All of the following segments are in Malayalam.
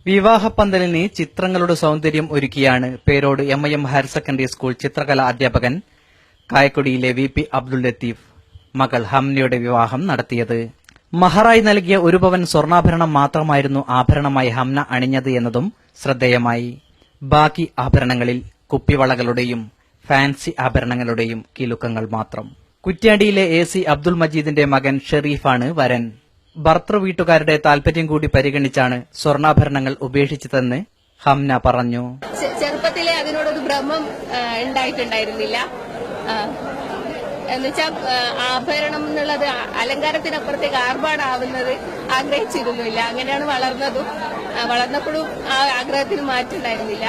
വിവാഹപ്പന്തലിന് ചിത്രങ്ങളുടെ സൗന്ദര്യം ഒരുക്കിയാണ് പേരോട് എം ഹയർ സെക്കൻഡറി സ്കൂൾ ചിത്രകലാ അധ്യാപകൻ കായക്കൊടിയിലെ വി.പി. അബ്ദുൽ ലത്തീഫ് മകൾ ഹംനയുടെ വിവാഹം നടത്തിയത്. മഹറായി നൽകിയ 1 പവൻ സ്വർണ്ണാഭരണം മാത്രമായിരുന്നു ആഭരണമായി ഹംന അണിഞ്ഞത് എന്നതും ശ്രദ്ധേയമായി. ബാക്കി ആഭരണങ്ങളിൽ കുപ്പിവളകളുടെയും ഫാൻസി ആഭരണങ്ങളുടെയും കിലുക്കങ്ങൾ മാത്രം. കുറ്റ്യാടിയിലെ എ സി അബ്ദുൽ മജീദിന്റെ മകൻ ഷെരീഫാണ് വരൻ. ഭർത്തൃവീട്ടുകാരുടെ താൽപര്യം കൂടി പരിഗണിച്ചാണ് സ്വർണ്ണാഭരണങ്ങൾ ഉപേക്ഷിച്ചതെന്ന് ഹംന പറഞ്ഞു. ചെറുപ്പത്തിലെ അതിനോടൊരു ഭ്രമം ഉണ്ടായിട്ടുണ്ടായിരുന്നില്ല. എന്നുവെച്ചാൽ ആഭരണം എന്നുള്ളത് അലങ്കാരത്തിനപ്പുറത്തേക്ക് ആർഭാടാവുന്നത് ആഗ്രഹിച്ചിരുന്നില്ല. അങ്ങനെയാണ് വളർന്നപ്പോഴും ആ ആഗ്രഹത്തിന് മാറ്റുണ്ടായിരുന്നില്ല.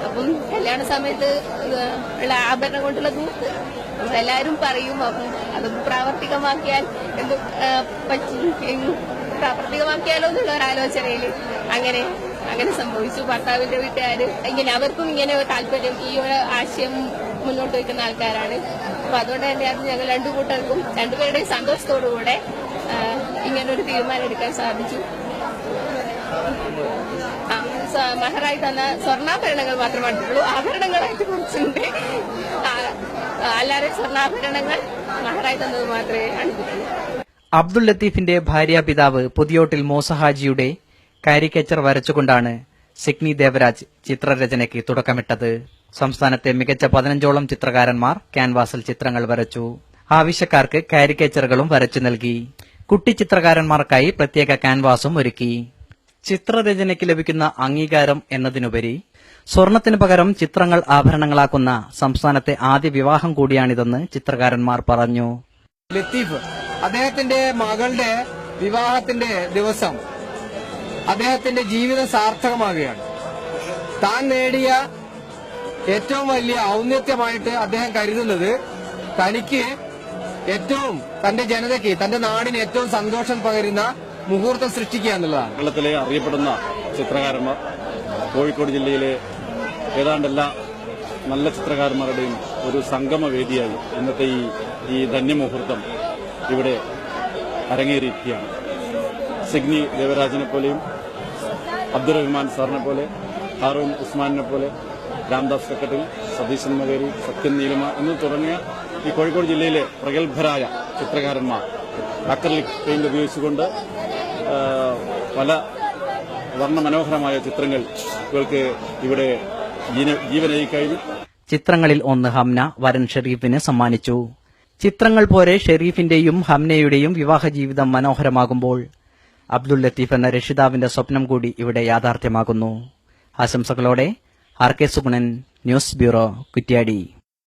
അപ്പം കല്യാണ സമയത്ത് ഉള്ള ആഭരണം കൊണ്ടുള്ള ഗ്രൂപ്പ് എല്ലാവരും പറയും. അപ്പം അത് പ്രാവർത്തികമാക്കിയാൽ പ്രാവർത്തികമാക്കിയാലോ എന്നുള്ള ഒരാലോചനയിൽ അങ്ങനെ സംഭവിച്ചു. ഭർത്താവിന്റെ വീട്ടുകാർ അവർക്കും ഇങ്ങനെ താല്പര്യം, ഈ ഒരു ആശയം മുന്നോട്ട് വയ്ക്കുന്ന ആൾക്കാരാണ്. അപ്പൊ അതുകൊണ്ട് തന്നെയാണ് ഞങ്ങൾ രണ്ടുപേരുടെയും സന്തോഷത്തോടുകൂടെ ഇങ്ങനൊരു തീരുമാനം എടുക്കാൻ സാധിച്ചു. മഹറായി തന്ന സ്വർണ്ണാഭരണങ്ങൾ മാത്രമായിട്ടുള്ളൂ, ആഭരണങ്ങളായിട്ട് കുറച്ചുണ്ട്. അല്ലാതെ സ്വർണ്ണാഭരണങ്ങൾ മഹറായി തന്നത് മാത്രമേ അണിഞ്ഞിട്ടുള്ളൂ. അബ്ദുൽ ലത്തീഫിന്റെ ഭാര്യാപിതാവ് പുതിയോട്ടിൽ മൂസഹാജിയുടെ കാരിക്കേച്ചർ വരച്ചുകൊണ്ടാണ് സിഗ്നി ദേവരാജ് ചിത്രരചനയ്ക്ക് തുടക്കമിട്ടത്. സംസ്ഥാനത്തെ മികച്ച 15ഓളം ചിത്രകാരന്മാർ ക്യാൻവാസിൽ ചിത്രങ്ങൾ വരച്ചു. ആവശ്യക്കാർക്ക് കാരിക്കേച്ചറുകളും വരച്ചു നൽകി. കുട്ടി ചിത്രകാരന്മാർക്കായി പ്രത്യേക ക്യാൻവാസും ഒരുക്കി. ചിത്രരചനയ്ക്ക് ലഭിക്കുന്ന അംഗീകാരം എന്നതിനുപരി സ്വർണത്തിനു പകരം ചിത്രങ്ങൾ ആഭരണങ്ങളാക്കുന്ന സംസ്ഥാനത്തെ ആദ്യ വിവാഹം കൂടിയാണിതെന്ന് ചിത്രകാരന്മാർ പറഞ്ഞു. ലത്തീഫ് അദ്ദേഹത്തിന്റെ മകളുടെ വിവാഹത്തിന്റെ ദിവസം അദ്ദേഹത്തിന്റെ ജീവിതം സാർത്ഥകമാകുകയാണ്. താൻ നേടിയ ഏറ്റവും വലിയ ഔന്നത്യമായിട്ട് അദ്ദേഹം കരുതുന്നത് തനിക്ക് ഏറ്റവും തന്റെ ജനതയ്ക്ക്, തന്റെ നാടിന് ഏറ്റവും സന്തോഷം പകരുന്ന മുഹൂർത്തം സൃഷ്ടിക്കുക എന്നുള്ളതാണ്. കേരളത്തിലെ അറിയപ്പെടുന്ന ചിത്രകാരന്മാർ, കോഴിക്കോട് ജില്ലയിലെ ഏതാണ്ടെല്ലാ നല്ല ചിത്രകാരന്മാരുടെയും ഒരു സംഗമവേദിയായി ഇന്നത്തെ ഈ ധന്യമുഹൂർത്തം ഇവിടെ അരങ്ങേറിയിരിക്കുകയാണ്. സിഗ്നി ദേവരാജിനെ പോലെയും അബ്ദുറഹ്മാൻ സാറിനെ പോലെ, ഹാറൂൺ ഉസ്മാനെ പോലെ, രാംദാസ് കക്കട്ടിൽ, സതീശൻ മകേരി, സത്യൻ നീലിമ എന്ന് തുടങ്ങിയ ഈ കോഴിക്കോട് ജില്ലയിലെ പ്രഗത്ഭരായ ചിത്രകാരന്മാർ അക്രലിക് പെയിന്റ് ഉപയോഗിച്ചുകൊണ്ട് പല വർണ്ണമനോഹരമായ ചിത്രങ്ങൾ ഇവർക്ക് ഇവിടെ ജീവനായി കഴിഞ്ഞു. ചിത്രങ്ങളിൽ ഒന്ന് ഹംന വരൻ ഷെരീഫിന് സമ്മാനിച്ചു. ചിത്രങ്ങൾ പോലെ ഷെരീഫിന്റെയും ഹംനയുടെയും വിവാഹ ജീവിതം മനോഹരമാകുമ്പോൾ അബ്ദുൽ ലത്തീഫ് എന്ന രക്ഷിതാവിന്റെ സ്വപ്നം കൂടി ഇവിടെ യാഥാർത്ഥ്യമാകുന്നു. ആശംസകളോടെ R K Sugunan, news bureau, Kuttiadi.